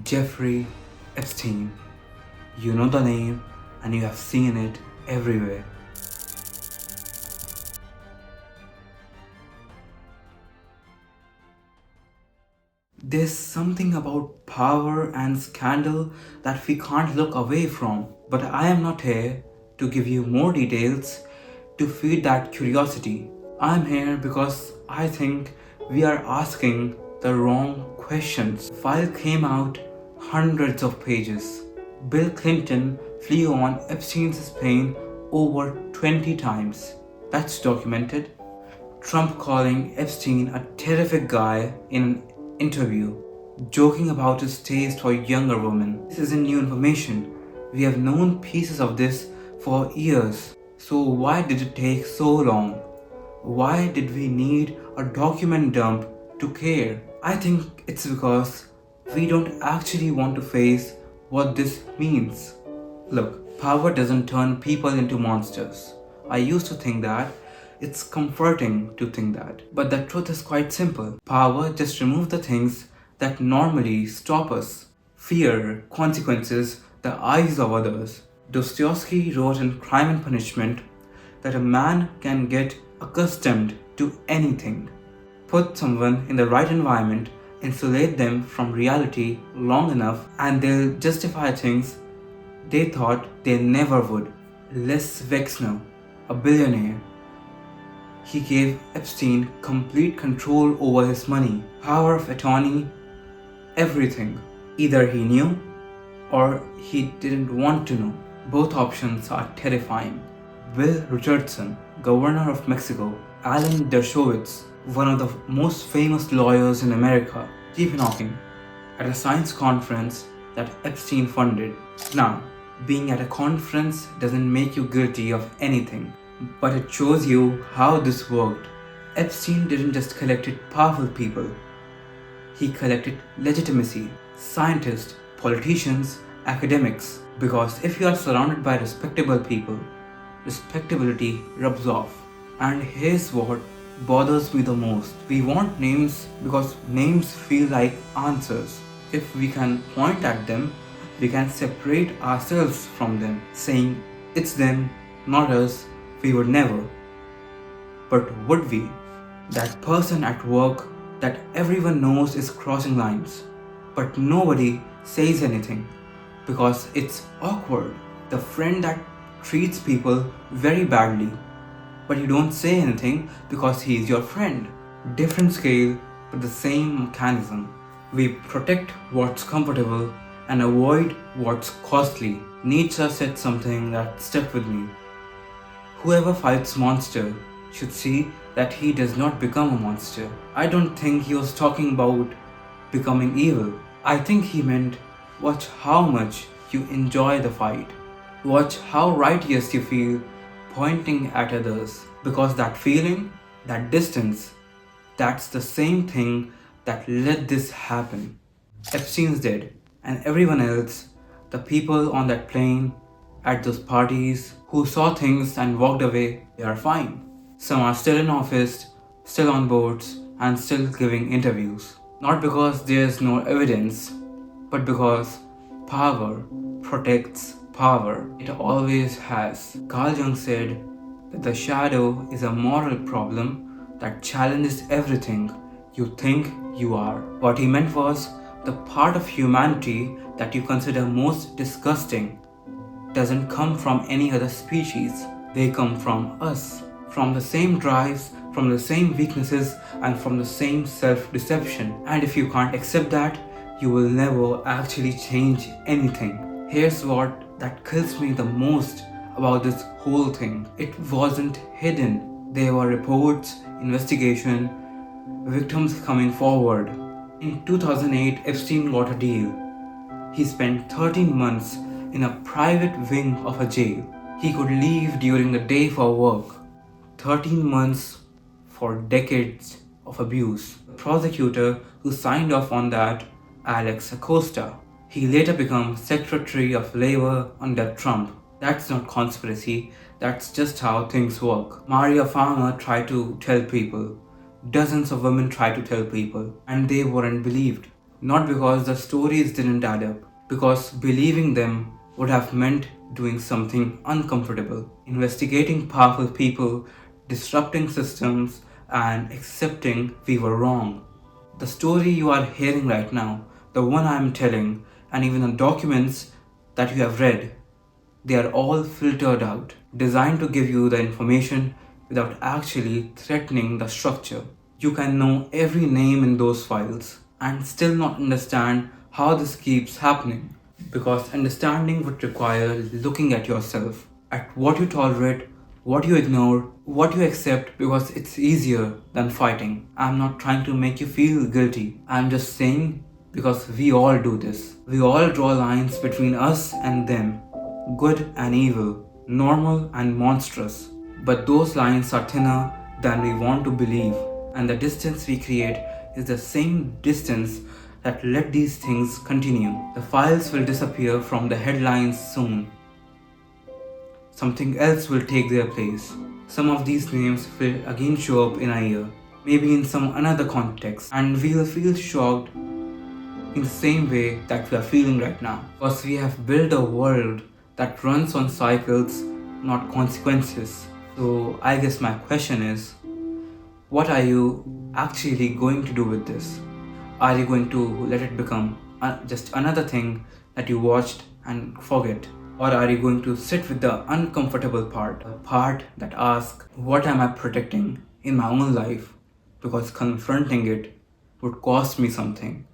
Jeffrey Epstein. You know the name and you have seen it everywhere. There's something about power and scandal that we can't look away from. But I am not here to give you more details to feed that curiosity. I'm here because I think we are asking the wrong questions. The file came out hundreds of pages. Bill Clinton flew on Epstein's plane over 20 times. That's documented. Trump calling Epstein a terrific guy in an interview, joking about his taste for younger women. This isn't new information. We have known pieces of this for years. So why did it take so long? Why did we need a document dump to care? I think it's because we don't actually want to face what this means. Look, power doesn't turn people into monsters. I used to think that. It's comforting to think that. But the truth is quite simple. Power just removes the things that normally stop us. Fear, consequences, the eyes of others. Dostoevsky wrote in Crime and Punishment that a man can get accustomed to anything. Put someone in the right environment, insulate them from reality long enough, and they'll justify things they thought they never would. Les Wexner, a billionaire, he gave Epstein complete control over his money, power of attorney, everything. Either he knew or he didn't want to know. Both options are terrifying. Will Richardson, governor of Mexico, Alan Dershowitz, one of the most famous lawyers in America, Stephen Hawking, at a science conference that Epstein funded. Now, being at a conference doesn't make you guilty of anything, but it shows you how this worked. Epstein didn't just collect powerful people, he collected legitimacy, scientists, politicians, academics. Because if you are surrounded by respectable people, respectability rubs off. And here's what bothers me the most. We want names because names feel like answers. If we can point at them, we can separate ourselves from them, saying it's them, not us. We would never. But would we? That person at work that everyone knows is crossing lines, but nobody says anything because it's awkward. The friend that treats people very badly, but you don't say anything because he is your friend. Different scale, but the same mechanism. We protect what's comfortable and avoid what's costly. Nietzsche said something that stuck with me. Whoever fights monster should see that he does not become a monster. I don't think he was talking about becoming evil. I think he meant watch how much you enjoy the fight. Watch how righteous you feel pointing at others. Because that feeling, that distance, that's the same thing that let this happen. Epstein's dead, and everyone else, the people on that plane, at those parties, who saw things and walked away, they are fine. Some are still in office, still on boards, and still giving interviews. Not because there's no evidence, but because power protects power. It always has. Carl Jung said that the shadow is a moral problem that challenges everything you think you are. What he meant was the part of humanity that you consider most disgusting doesn't come from any other species. They come from us. From the same drives, from the same weaknesses, and from the same self-deception. And if you can't accept that, you will never actually change anything. Here's what that kills me the most about this whole thing. It wasn't hidden. There were reports, investigation, victims coming forward. In 2008, Epstein got a deal. He spent 13 months in a private wing of a jail. He could leave during the day for work. 13 months for decades of abuse. The prosecutor who signed off on that, Alex Acosta, he later became Secretary of Labor under Trump. That's not conspiracy, that's just how things work. Maria Farmer tried to tell people. Dozens of women tried to tell people, and they weren't believed. Not because the stories didn't add up, because believing them would have meant doing something uncomfortable, investigating powerful people, disrupting systems, and accepting we were wrong. The story you are hearing right now, the one I am telling, and even the documents that you have read, they are all filtered out, designed to give you the information without actually threatening the structure. You can know every name in those files and still not understand how this keeps happening. Because understanding would require looking at yourself, at what you tolerate, what you ignore, what you accept because it's easier than fighting. I'm not trying to make you feel guilty. I'm just saying because we all do this. We all draw lines between us and them, good and evil, normal and monstrous. But those lines are thinner than we want to believe, and the distance we create is the same distance that let these things continue. The files will disappear from the headlines soon. Something else will take their place. Some of these names will again show up in a year, maybe in some another context, and we'll feel shocked in the same way that we are feeling right now. Because we have built a world that runs on cycles, not consequences. So I guess my question is, what are you actually going to do with this? Are you going to let it become just another thing that you watched and forget? Or are you going to sit with the uncomfortable part, the part that asks, what am I protecting in my own life? Because confronting it would cost me something.